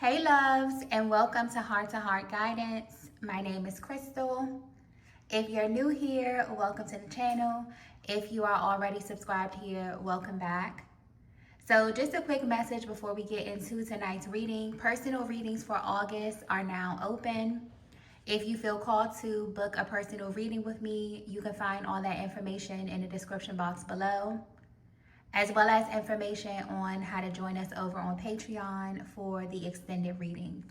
Hey loves, and welcome to Heart Guidance. My name is Crystal. If you're new here, welcome to the channel. If you are already subscribed here, welcome back. So just a quick message before we get into tonight's reading. Personal readings for August are now open. If you feel called to book a personal reading with me, you can find all that information in the description box below, as well as information on how to join us over on Patreon for the extended readings.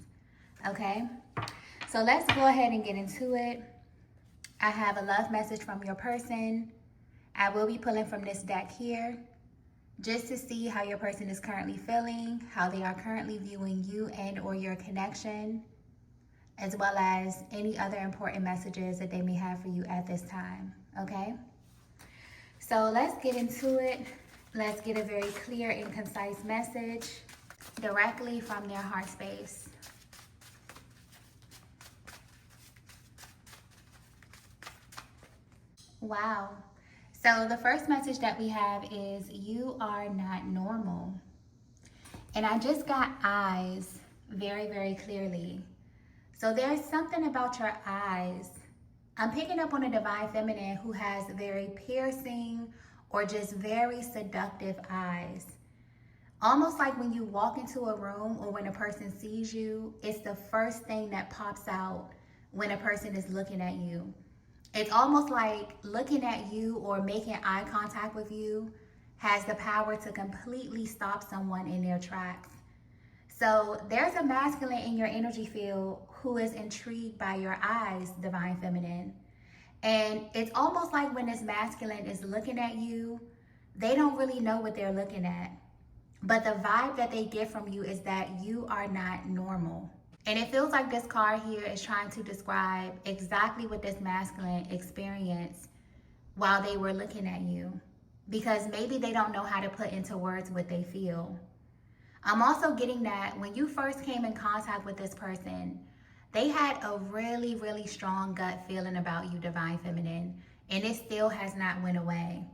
Okay, so let's go ahead and get into it. I have a love message from your person. I will be pulling from this deck here just to see how your person is currently feeling, how they are currently viewing you and or your connection, as well as any other important messages that they may have for you at this time. Okay, so let's get into it. Let's get a very clear and concise message directly from their heart space. Wow. So the first message that we have is you are not normal. And I just got eyes very, very clearly. So there's something about your eyes. I'm picking up on a divine feminine who has very piercing or just very seductive eyes. Almost like when you walk into a room or when a person sees you, it's the first thing that pops out when a person is looking at you. It's almost like looking at you or making eye contact with you has the power to completely stop someone in their tracks. So there's a masculine in your energy field who is intrigued by your eyes, divine feminine. And it's almost like when this masculine is looking at you, they don't really know what they're looking at. But the vibe that they get from you is that you are not normal. And it feels like this card here is trying to describe exactly what this masculine experienced while they were looking at you. Because maybe they don't know how to put into words what they feel. I'm also getting that when you first came in contact with this person, they had a really, really strong gut feeling about you, divine feminine, and it still has not went away.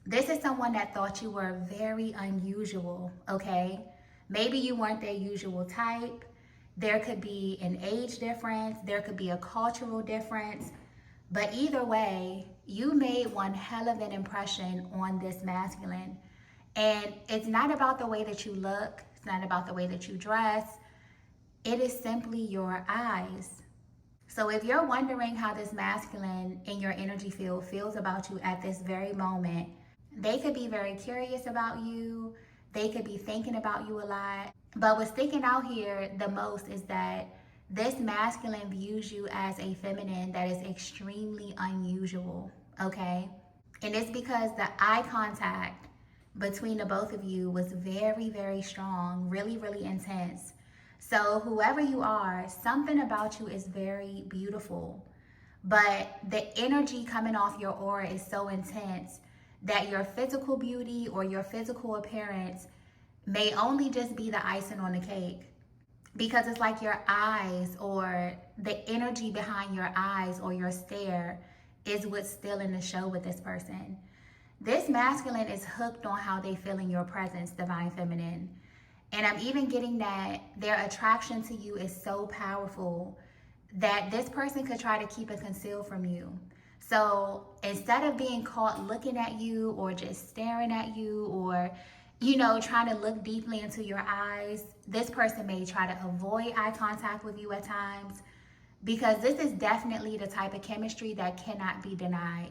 This is someone that thought you were very unusual, okay? Maybe you weren't their usual type. There could be an age difference. There could be a cultural difference. But either way, you made one hell of an impression on this masculine. And it's not about the way that you look. It's not about the way that you dress. It is simply your eyes. So if you're wondering how this masculine in your energy field feels about you at this very moment, they could be very curious about you. They could be thinking about you a lot. But what's sticking out here the most is that this masculine views you as a feminine that is extremely unusual, okay? And it's because the eye contact between the both of you was very, very strong, really, really intense. So whoever you are, something about you is very beautiful, but the energy coming off your aura is so intense that your physical beauty or your physical appearance may only just be the icing on the cake, because it's like your eyes or the energy behind your eyes or your stare is what's stealing the show with this person. This masculine is hooked on how they feel in your presence, divine feminine. And I'm even getting that their attraction to you is so powerful that this person could try to keep it concealed from you. So instead of being caught looking at you or just staring at you or, trying to look deeply into your eyes, this person may try to avoid eye contact with you at times, because this is definitely the type of chemistry that cannot be denied.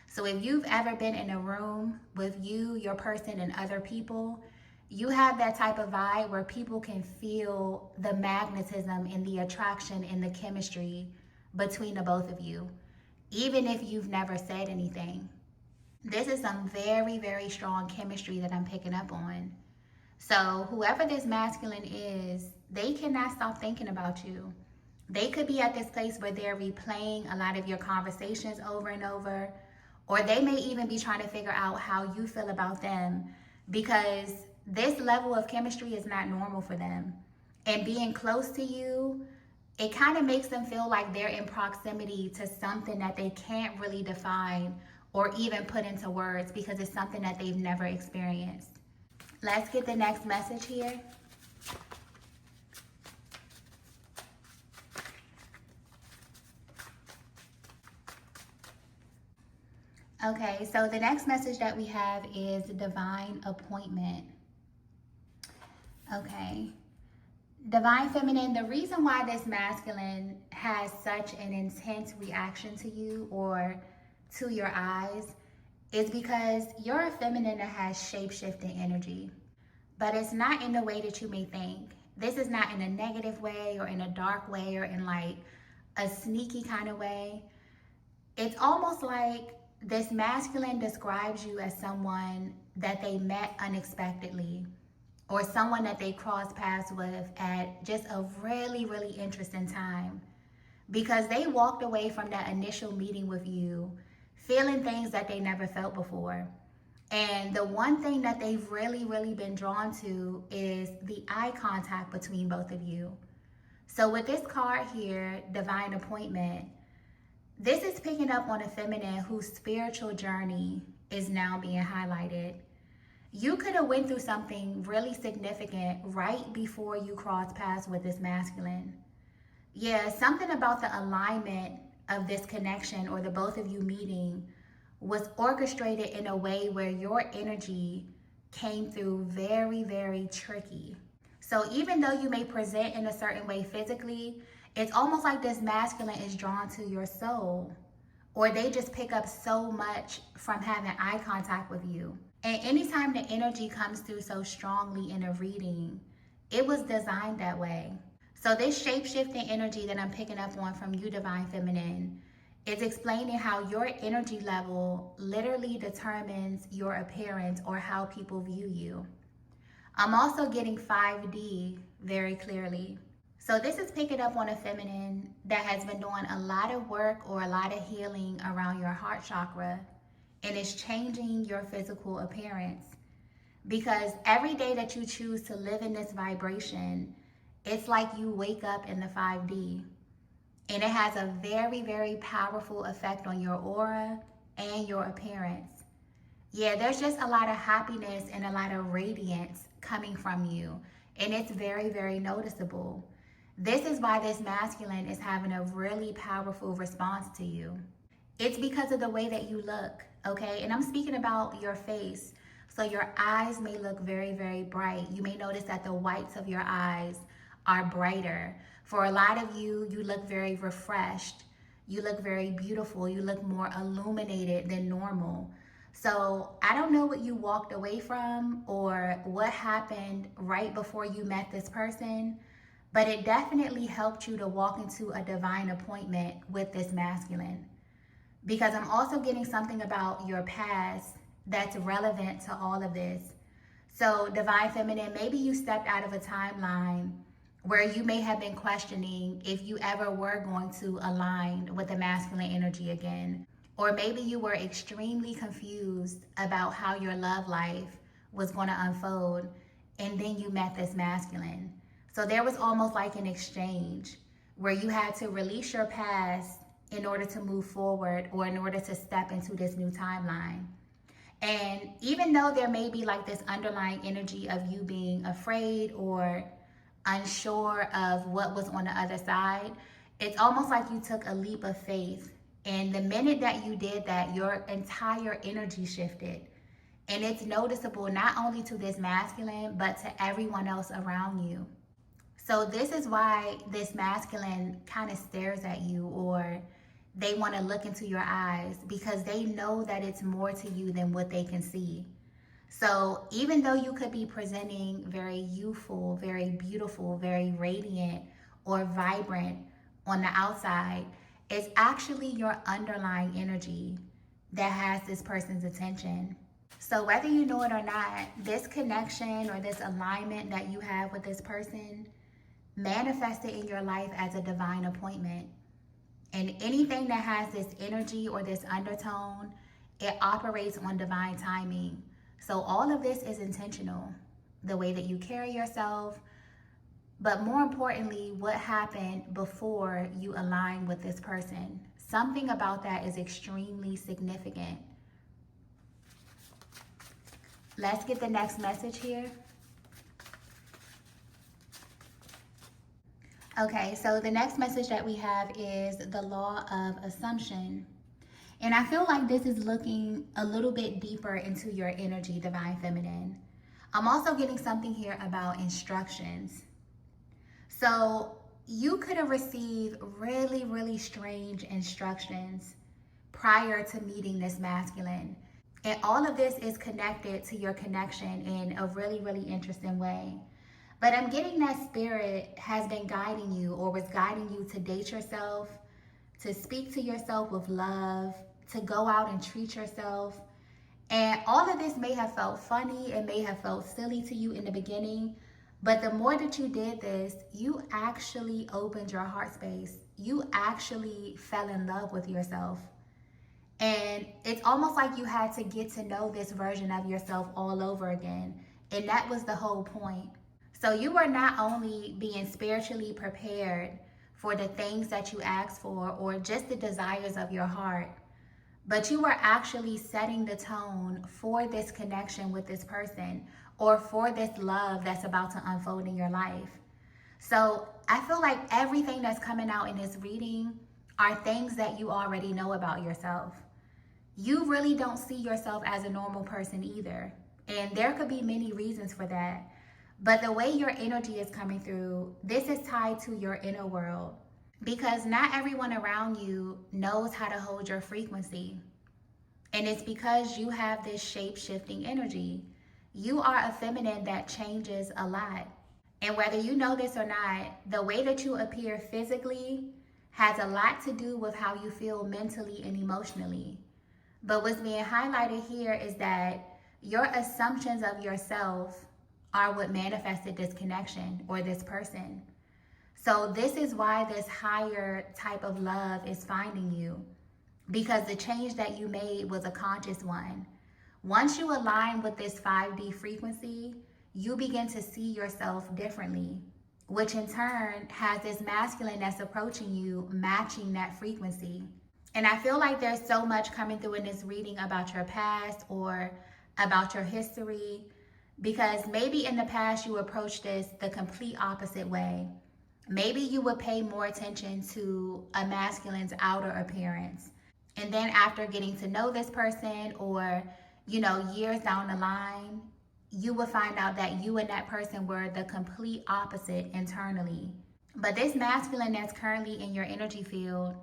So if you've ever been in a room with you, your person, and other people, you have that type of vibe where people can feel the magnetism and the attraction and the chemistry between the both of you, even if you've never said anything. This is some very, very strong chemistry that I'm picking up on. So whoever this masculine is, they cannot stop thinking about you. They could be at this place where they're replaying a lot of your conversations over and over, or they may even be trying to figure out how you feel about them, because this level of chemistry is not normal for them. And being close to you, it kind of makes them feel like they're in proximity to something that they can't really define or even put into words, because it's something that they've never experienced. Let's get the next message here. Okay, so the next message that we have is divine appointment. Okay. Divine feminine, the reason why this masculine has such an intense reaction to you or to your eyes is because you're a feminine that has shape-shifting energy. But it's not in the way that you may think. This is not in a negative way or in a dark way or in like a sneaky kind of way. It's almost like this masculine describes you as someone that they met unexpectedly or someone that they crossed paths with at just a really, really interesting time. Because they walked away from that initial meeting with you feeling things that they never felt before. And the one thing that they've really, really been drawn to is the eye contact between both of you. So with this card here, Divine Appointment, this is picking up on a feminine whose spiritual journey is now being highlighted. You could have went through something really significant right before you crossed paths with this masculine. Yeah, something about the alignment of this connection or the both of you meeting was orchestrated in a way where your energy came through very, very tricky. So even though you may present in a certain way physically, it's almost like this masculine is drawn to your soul, or they just pick up so much from having eye contact with you. And anytime the energy comes through so strongly in a reading, it was designed that way. So this shape-shifting energy that I'm picking up on from you, Divine Feminine, is explaining how your energy level literally determines your appearance or how people view you. I'm also getting 5D very clearly. So this is picking up on a feminine that has been doing a lot of work or a lot of healing around your heart chakra, and it's changing your physical appearance. Because every day that you choose to live in this vibration, it's like you wake up in the 5D. And it has a very, very powerful effect on your aura and your appearance. Yeah, there's just a lot of happiness and a lot of radiance coming from you. And it's very, very noticeable. This is why this masculine is having a really powerful response to you. It's because of the way that you look, okay? And I'm speaking about your face. So your eyes may look very, very bright. You may notice that the whites of your eyes are brighter. For a lot of you, you look very refreshed. You look very beautiful. You look more illuminated than normal. So I don't know what you walked away from or what happened right before you met this person, but it definitely helped you to walk into a divine appointment with this masculine. Because I'm also getting something about your past that's relevant to all of this. So Divine Feminine, maybe you stepped out of a timeline where you may have been questioning if you ever were going to align with the masculine energy again. Or maybe you were extremely confused about how your love life was going to unfold, and then you met this masculine. So there was almost like an exchange where you had to release your past in order to move forward or in order to step into this new timeline. And even though there may be like this underlying energy of you being afraid or unsure of what was on the other side, it's almost like you took a leap of faith. And the minute that you did that, your entire energy shifted. And it's noticeable not only to this masculine, but to everyone else around you. So this is why this masculine kind of stares at you, or they want to look into your eyes, because they know that it's more to you than what they can see. So even though you could be presenting very youthful, very beautiful, very radiant, or vibrant on the outside, it's actually your underlying energy that has this person's attention. So whether you know it or not, this connection or this alignment that you have with this person manifested in your life as a divine appointment. And anything that has this energy or this undertone, it operates on divine timing. So all of this is intentional. The way that you carry yourself, but more importantly, what happened before you align with this person. Something about that is extremely significant. Let's get the next message here. Okay, so the next message that we have is the law of assumption. And I feel like this is looking a little bit deeper into your energy, Divine Feminine. I'm also getting something here about instructions. So you could have received really, really strange instructions prior to meeting this masculine. And all of this is connected to your connection in a really, really interesting way. But I'm getting that spirit has been guiding you or was guiding you to date yourself, to speak to yourself with love, to go out and treat yourself. And all of this may have felt funny, it may have felt silly to you in the beginning, but the more that you did this, you actually opened your heart space. You actually fell in love with yourself. And it's almost like you had to get to know this version of yourself all over again. And that was the whole point. So you were not only being spiritually prepared for the things that you asked for or just the desires of your heart, but you were actually setting the tone for this connection with this person or for this love that's about to unfold in your life. So I feel like everything that's coming out in this reading are things that you already know about yourself. You really don't see yourself as a normal person either. And there could be many reasons for that. But the way your energy is coming through, this is tied to your inner world. Because not everyone around you knows how to hold your frequency. And it's because you have this shape-shifting energy. You are a feminine that changes a lot. And whether you know this or not, the way that you appear physically has a lot to do with how you feel mentally and emotionally. But what's being highlighted here is that your assumptions of yourself are what manifested this connection or this person. So this is why this higher type of love is finding you, because the change that you made was a conscious one. Once you align with this 5D frequency, you begin to see yourself differently, which in turn has this masculine that's approaching you matching that frequency. And I feel like there's so much coming through in this reading about your past or about your history, because maybe in the past you approached this the complete opposite way. Maybe you would pay more attention to a masculine's outer appearance. And then after getting to know this person or, years down the line, you would find out that you and that person were the complete opposite internally. But this masculine that's currently in your energy field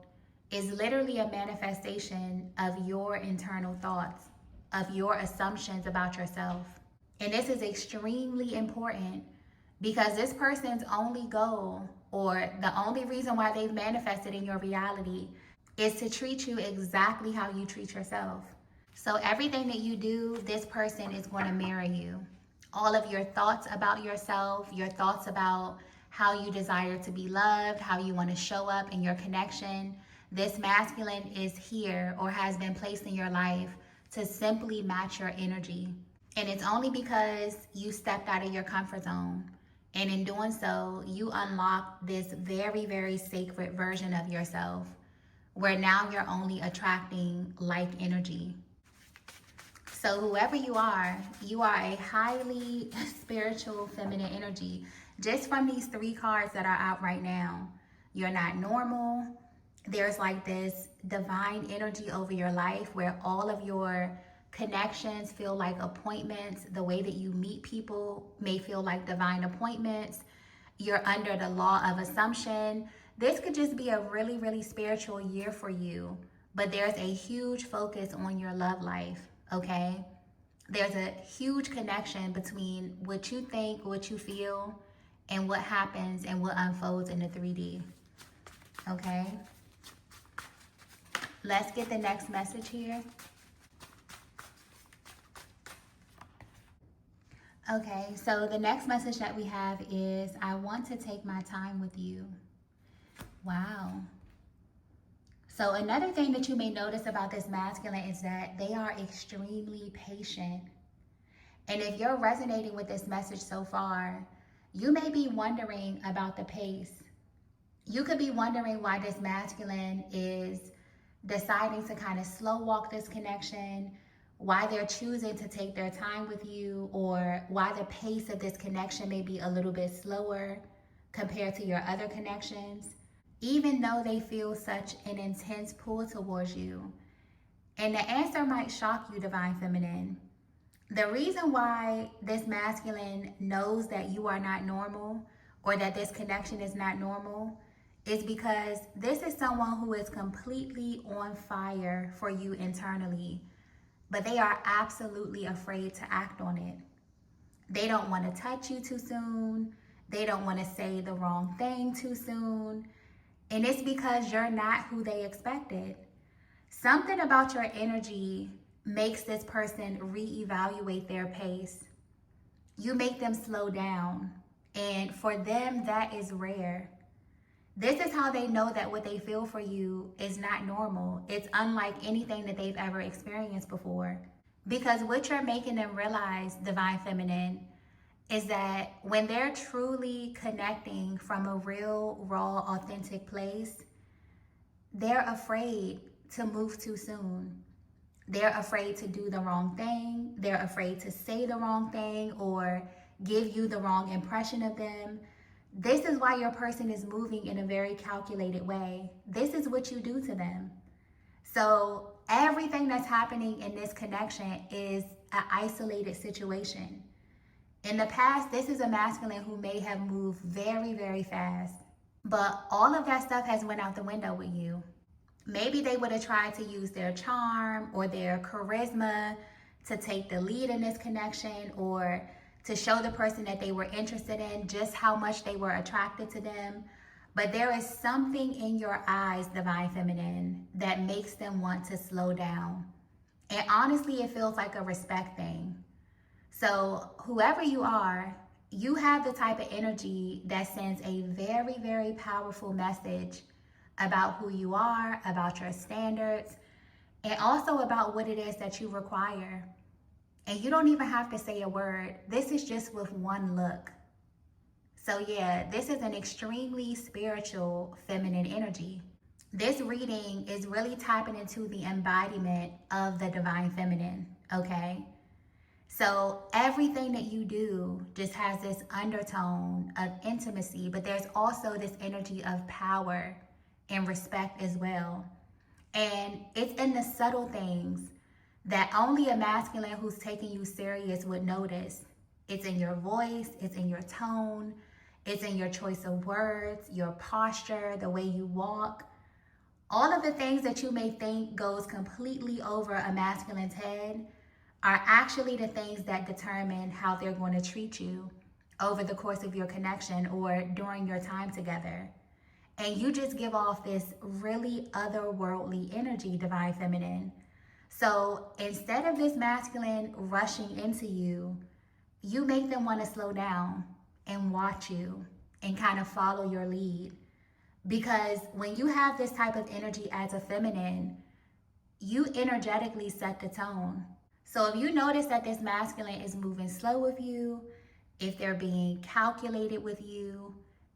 is literally a manifestation of your internal thoughts, of your assumptions about yourself. And this is extremely important because this person's only goal or the only reason why they've manifested in your reality is to treat you exactly how you treat yourself. So everything that you do, this person is going to mirror you. All of your thoughts about yourself, your thoughts about how you desire to be loved, how you want to show up in your connection, this masculine is here or has been placed in your life to simply match your energy. And it's only because you stepped out of your comfort zone. And in doing so, you unlock this very, very sacred version of yourself where now you're only attracting like energy. So whoever you are a highly spiritual feminine energy. Just from these 3 cards that are out right now, you're not normal. There's like this divine energy over your life where all of your connections feel like appointments. The way that you meet people may feel like divine appointments. You're under the law of assumption. This could just be a really, really spiritual year for you. But there's a huge focus on your love life, okay? There's a huge connection between what you think, what you feel, and what happens and what unfolds in the 3D, okay? Let's get the next message here. Okay, so the next message that we have is, I want to take my time with you. Wow. So another thing that you may notice about this masculine is that they are extremely patient. And if you're resonating with this message so far, you may be wondering about the pace. You could be wondering why this masculine is deciding to kind of slow walk this connection, why they're choosing to take their time with you, or why the pace of this connection may be a little bit slower compared to your other connections. Even though they feel such an intense pull towards you, And the answer might shock you, Divine Feminine. The reason why this masculine knows that you are not normal or that this connection is not normal is because this is someone who is completely on fire for you internally, but they are absolutely afraid to act on it. They don't want to touch you too soon. They don't want to say the wrong thing too soon. And it's because you're not who they expected. Something about your energy makes this person reevaluate their pace. You make them slow down. And for them, that is rare. This is how they know that what they feel for you is not normal. It's unlike anything that they've ever experienced before. Because what you're making them realize, Divine Feminine, is that when they're truly connecting from a real, raw, authentic place, they're afraid to move too soon. They're afraid to do the wrong thing. They're afraid to say the wrong thing or give you the wrong impression of them. This is why your person is moving in a very calculated way. This is what you do to them. So everything that's happening in this connection is an isolated situation. In the past, this is a masculine who may have moved very, very fast, but all of that stuff has went out the window with you. Maybe they would have tried to use their charm or their charisma to take the lead in this connection or to show the person that they were interested in just how much they were attracted to them. But there is something in your eyes, Divine Feminine, that makes them want to slow down. And honestly, it feels like a respect thing. So whoever you are, you have the type of energy that sends a very, very powerful message about who you are, about your standards, and also about what it is that you require. And you don't even have to say a word. This is just with one look. So yeah, this is an extremely spiritual feminine energy. This reading is really tapping into the embodiment of the Divine Feminine, okay? So everything that you do just has this undertone of intimacy, but there's also this energy of power and respect as well. And it's in the subtle things that only a masculine who's taking you serious would notice. It's in your voice, it's in your tone, it's in your choice of words, your posture, the way you walk. All of the things that you may think goes completely over a masculine's head are actually the things that determine how they're going to treat you over the course of your connection or during your time together. And you just give off this really otherworldly energy, Divine Feminine. So instead of this masculine rushing into you, you make them want to slow down and watch you and kind of follow your lead. Because when you have this type of energy as a feminine, you energetically set the tone. So if you notice that this masculine is moving slow with you, if they're being calculated with you,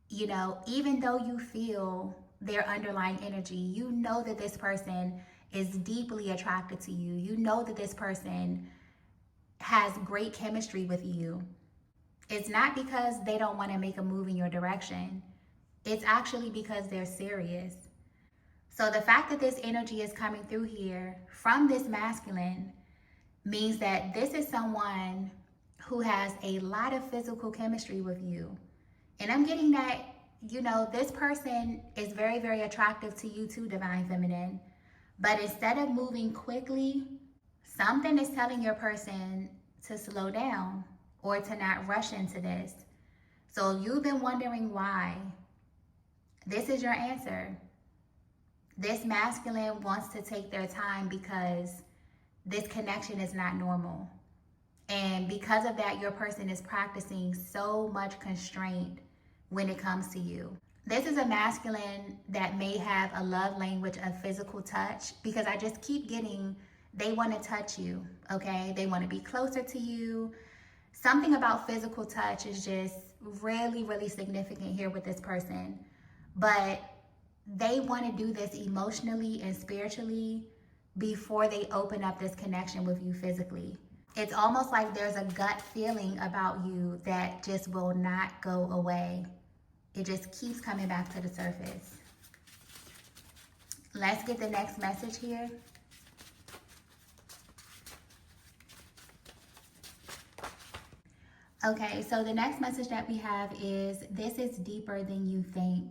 you know, even though you feel their underlying energy, you know that this person is deeply attracted to you. You know that this person has great chemistry with you. It's not because they don't want to make a move in your direction. It's actually because they're serious. So the fact that this energy is coming through here from this masculine means that this is someone who has a lot of physical chemistry with you. And I'm getting that, you know, this person is very, very attractive to you too, Divine Feminine. But instead of moving quickly, something is telling your person to slow down or to not rush into this. So if you've been wondering why, this is your answer. This masculine wants to take their time because this connection is not normal. And because of that, your person is practicing so much constraint when it comes to you. This is a masculine that may have a love language of physical touch, because I just keep getting, they want to touch you, okay? They want to be closer to you. Something about physical touch is just really, really significant here with this person. But they want to do this emotionally and spiritually before they open up this connection with you physically. It's almost like there's a gut feeling about you that just will not go away. It just keeps coming back to the surface. Let's get the next message here. Okay, so the next message that we have is this is deeper than you think.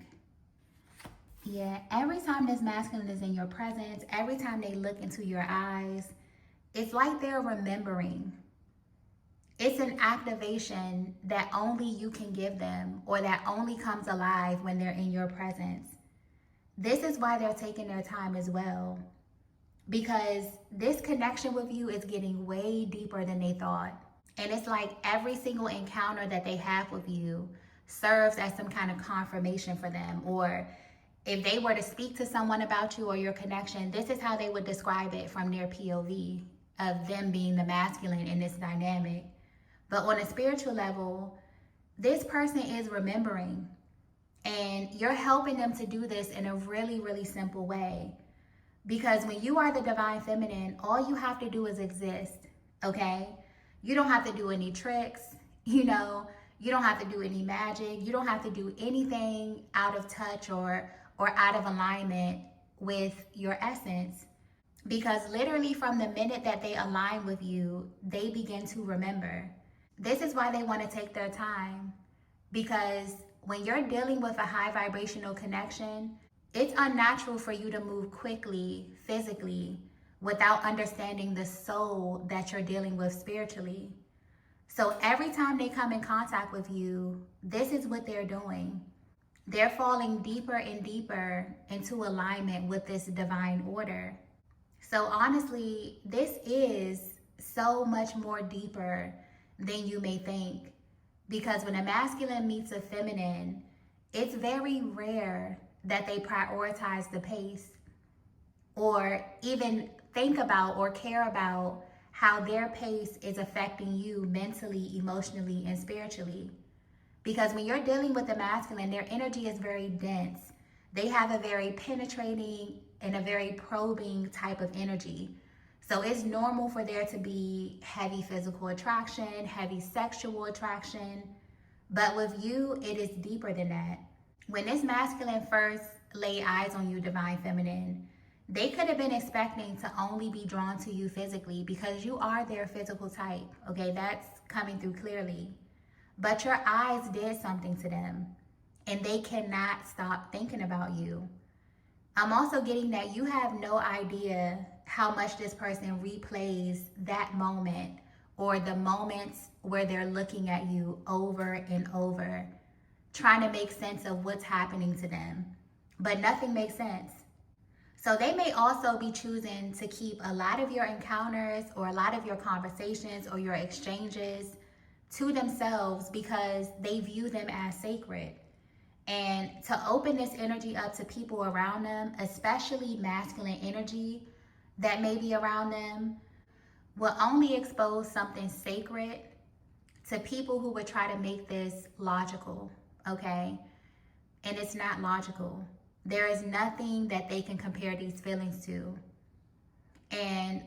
Yeah, every time this masculine is in your presence, every time they look into your eyes, it's like they're remembering. It's an activation that only you can give them or that only comes alive when they're in your presence. This is why they're taking their time as well, because this connection with you is getting way deeper than they thought. And it's like every single encounter that they have with you serves as some kind of confirmation for them. Or if they were to speak to someone about you or your connection, this is how they would describe it from their POV of them being the masculine in this dynamic. But on a spiritual level, this person is remembering, and you're helping them to do this in a really, really simple way. Because when you are the divine feminine, all you have to do is exist, okay? You don't have to do any tricks, you don't have to do any magic. You don't have to do anything out of touch or out of alignment with your essence. Because literally from the minute that they align with you, they begin to remember. This is why they want to take their time. Because when you're dealing with a high vibrational connection, it's unnatural for you to move quickly, physically, without understanding the soul that you're dealing with spiritually. So every time they come in contact with you, this is what they're doing. They're falling deeper and deeper into alignment with this divine order. So honestly, this is so much more deeper than you may think. Because when a masculine meets a feminine, it's very rare that they prioritize the pace or even think about or care about how their pace is affecting you mentally, emotionally, and spiritually. Because when you're dealing with the masculine, their energy is very dense. They have a very penetrating and a very probing type of energy. So it's normal for there to be heavy physical attraction, heavy sexual attraction. But with you, it is deeper than that. When this masculine first laid eyes on you, divine feminine, they could have been expecting to only be drawn to you physically because you are their physical type. Okay, that's coming through clearly. But your eyes did something to them, and they cannot stop thinking about you. I'm also getting that you have no idea how much this person replays that moment or the moments where they're looking at you over and over, trying to make sense of what's happening to them. But nothing makes sense. So they may also be choosing to keep a lot of your encounters or a lot of your conversations or your exchanges to themselves because they view them as sacred. And to open this energy up to people around them, especially masculine energy that may be around them, will only expose something sacred to people who would try to make this logical, okay? And it's not logical. There is nothing that they can compare these feelings to. And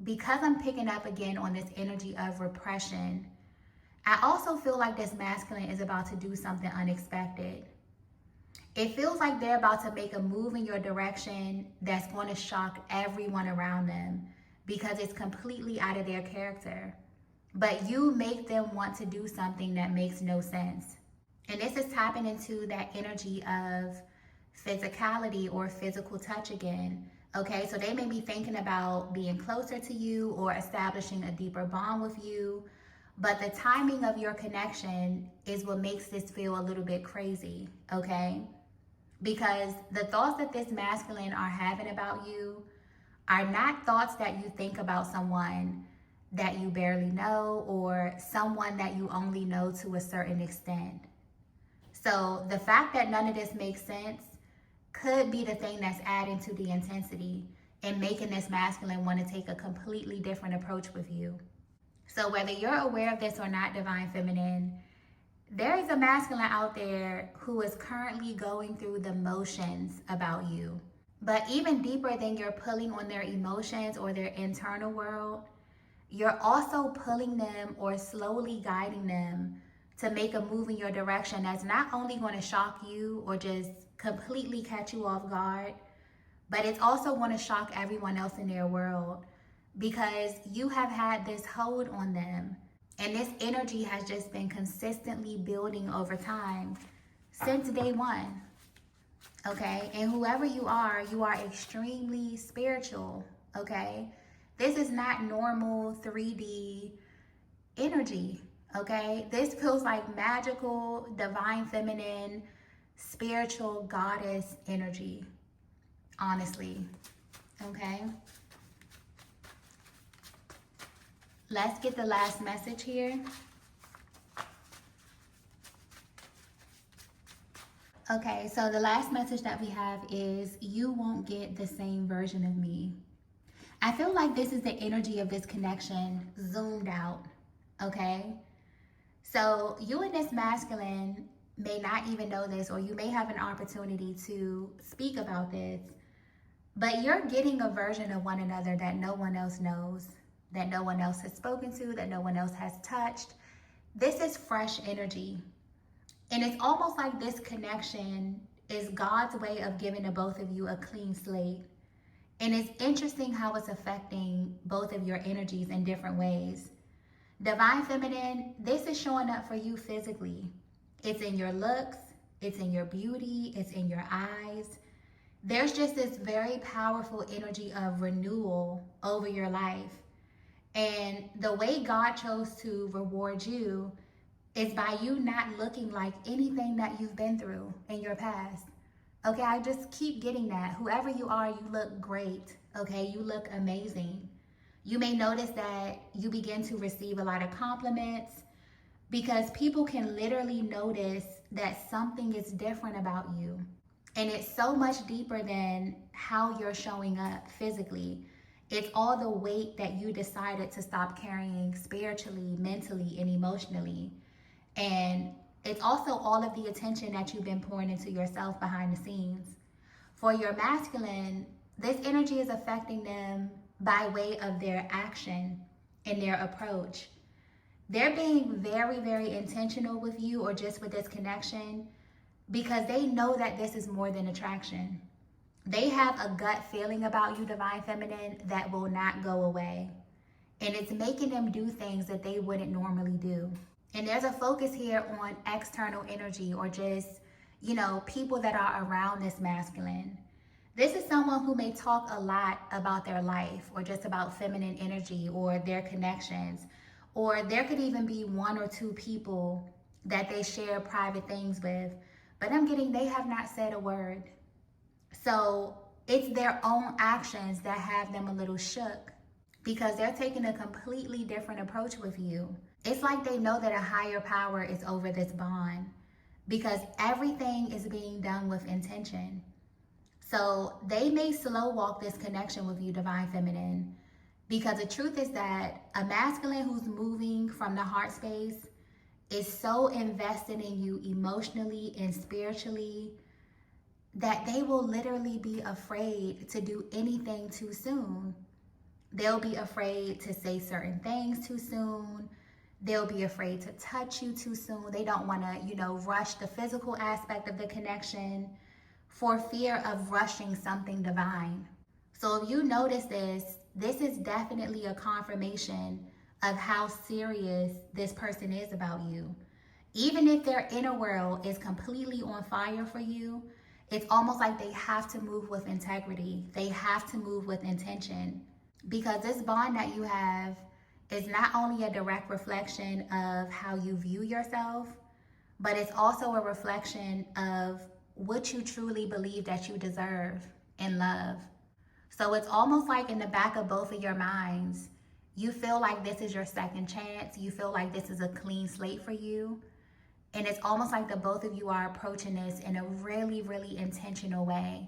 because I'm picking up again on this energy of repression, I also feel like this masculine is about to do something unexpected. It feels like they're about to make a move in your direction that's going to shock everyone around them because it's completely out of their character. But you make them want to do something that makes no sense. And this is tapping into that energy of physicality or physical touch again. Okay, so they may be thinking about being closer to you or establishing a deeper bond with you. But the timing of your connection is what makes this feel a little bit crazy, okay? Because the thoughts that this masculine are having about you are not thoughts that you think about someone that you barely know or someone that you only know to a certain extent. So the fact that none of this makes sense could be the thing that's adding to the intensity and making this masculine want to take a completely different approach with you. So whether you're aware of this or not, divine feminine, there is a masculine out there who is currently going through the motions about you. But even deeper than you're pulling on their emotions or their internal world, you're also pulling them or slowly guiding them to make a move in your direction that's not only going to shock you or just completely catch you off guard, but it's also going to shock everyone else in their world because you have had this hold on them. And this energy has just been consistently building over time since day one. Okay? And whoever you are extremely spiritual. Okay? This is not normal 3D energy. Okay? This feels like magical, divine feminine, spiritual goddess energy. Honestly. Okay? Let's get the last message here. Okay, so the last message that we have is you won't get the same version of me. I feel like this is the energy of this connection zoomed out. Okay? So you and this masculine may not even know this, or you may have an opportunity to speak about this, but you're getting a version of one another that no one else knows, that no one else has spoken to, that no one else has touched. This is fresh energy. And it's almost like this connection is God's way of giving to both of you a clean slate. And it's interesting how it's affecting both of your energies in different ways. Divine Feminine, this is showing up for you physically. It's in your looks, it's in your beauty, it's in your eyes. There's just this very powerful energy of renewal over your life. And the way God chose to reward you is by you not looking like anything that you've been through in your past. Okay, I just keep getting that. Whoever you are, you look great. Okay, you look amazing. You may notice that you begin to receive a lot of compliments because people can literally notice that something is different about you. And it's so much deeper than how you're showing up physically. It's all the weight that you decided to stop carrying spiritually, mentally, and emotionally. And it's also all of the attention that you've been pouring into yourself behind the scenes. For your masculine, this energy is affecting them by way of their action and their approach. They're being very, very intentional with you or just with this connection because they know that this is more than attraction. They have a gut feeling about you, Divine Feminine, that will not go away. And it's making them do things that they wouldn't normally do. And there's a focus here on external energy or just, people that are around this masculine. This is someone who may talk a lot about their life or just about feminine energy or their connections. Or there could even be one or two people that they share private things with. But I'm getting they have not said a word. So it's their own actions that have them a little shook because they're taking a completely different approach with you. It's like they know that a higher power is over this bond because everything is being done with intention. So they may slow walk this connection with you, Divine Feminine, because the truth is that a masculine who's moving from the heart space is so invested in you emotionally and spiritually that they will literally be afraid to do anything too soon. They'll be afraid to say certain things too soon. They'll be afraid to touch you too soon. They don't want to, rush the physical aspect of the connection for fear of rushing something divine. So if you notice this is definitely a confirmation of how serious this person is about you. Even if their inner world is completely on fire for you, it's almost like they have to move with integrity. They have to move with intention because this bond that you have is not only a direct reflection of how you view yourself, but it's also a reflection of what you truly believe that you deserve in love. So it's almost like in the back of both of your minds, you feel like this is your second chance. You feel like this is a clean slate for you. And it's almost like the both of you are approaching this in a really, really intentional way.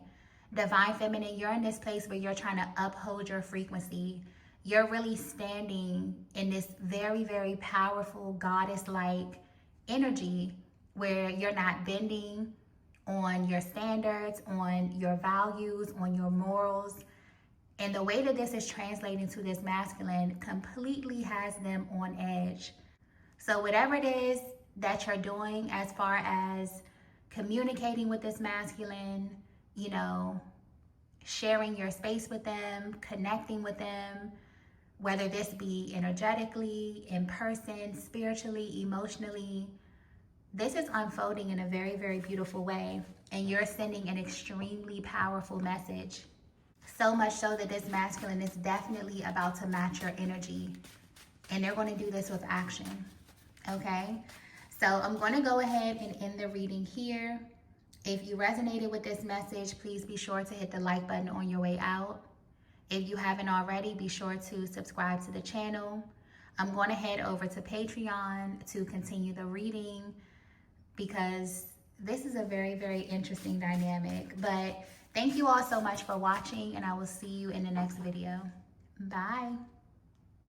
Divine Feminine, you're in this place where you're trying to uphold your frequency. You're really standing in this very, very powerful goddess-like energy where you're not bending on your standards, on your values, on your morals. And the way that this is translating to this masculine completely has them on edge. So whatever it is that you're doing as far as communicating with this masculine, sharing your space with them, connecting with them, whether this be energetically, in person, spiritually, emotionally. This is unfolding in a very, very beautiful way, and you're sending an extremely powerful message. So much so that this masculine is definitely about to match your energy, and they're going to do this with action. Okay? So I'm going to go ahead and end the reading here. If you resonated with this message, please be sure to hit the like button on your way out. If you haven't already, be sure to subscribe to the channel. I'm going to head over to Patreon to continue the reading because this is a very, very interesting dynamic. But thank you all so much for watching, and I will see you in the next video. Bye.